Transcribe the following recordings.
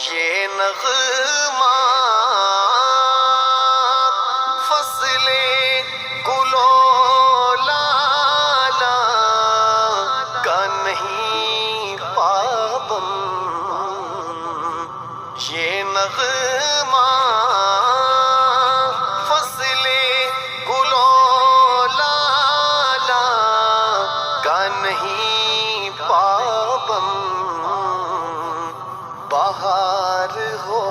یہ نغمہ فصل گلو لالا کا نہیں پابند، یہ نغمہ فصل گلو لالا کا نہیں پابند، بہار ہو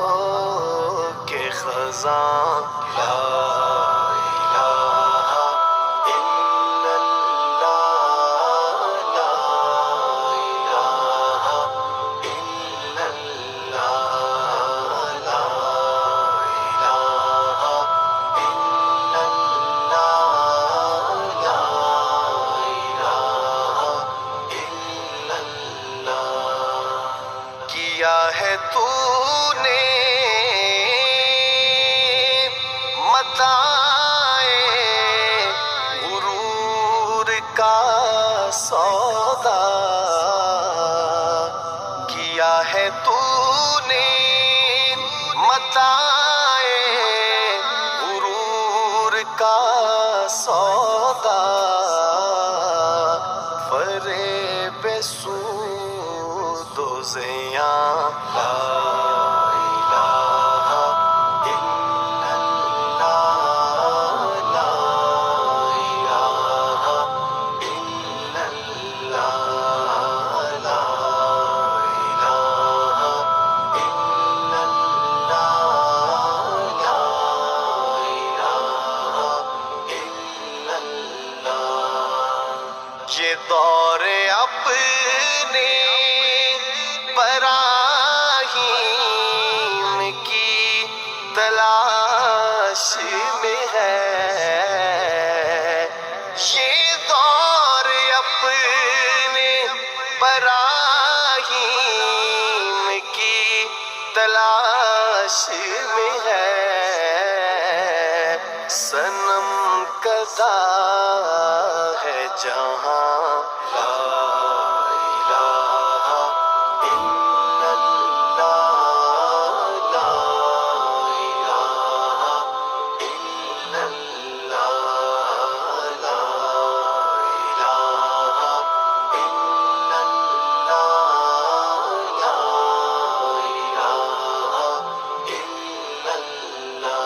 کہ خزاں لا الہ الا اللہ، لا الہ الا اللہ، لا الہ الا اللہ، لا الہ الا اللہ۔ کیا ہے تو نے متاع غرور کا سودا، کیا ہے تو نے متاع غرور کا سودا، فریب سود و زیاں، لا الہ الا اللہ، لا الہ الا اللہ، لا الہ الا اللہ، لا الہ الا اللہ۔ یہ دور اپنے براہیم کی تلاش میں ہے، یہ دور اپنے براہیم کی تلاش میں ہے، صنم کدا ہے جہاں، لا الہ الا اللہ، لا الہ الا اللہ، لا الہ الا اللہ، لا الہ الا اللہ۔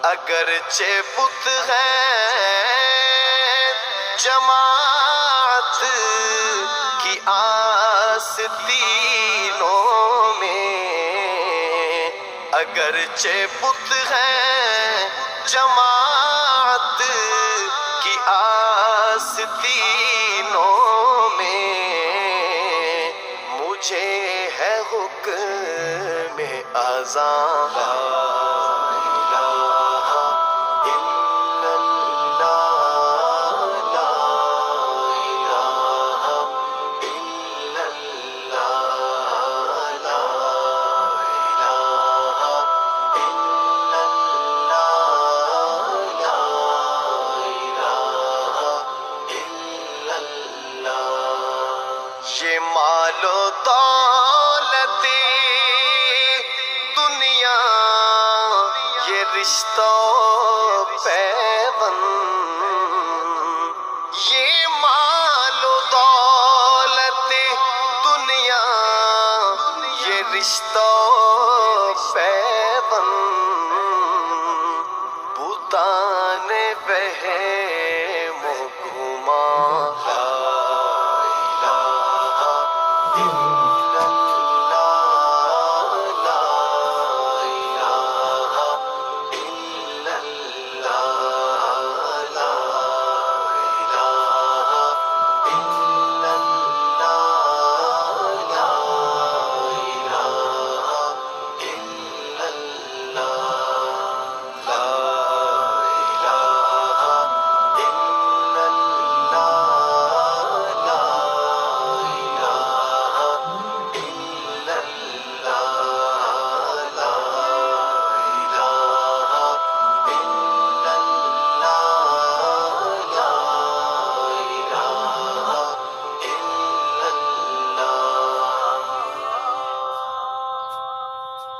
اگرچہ بت ہے جماعت کی آستینوں میں، اگرچہ بت ہے جماعت کی آستینوں میں، مجھے ہے حکم اذاں، لا الہ الا اللہ، لا الہ الا اللہ، لا الہ الا اللہ، لا الہ الا اللہ۔ یہ مال و دولت دنیا، یہ رشتہ پیوند، یہ مال و دولت دنیا، یہ رشتہ پیوند بہن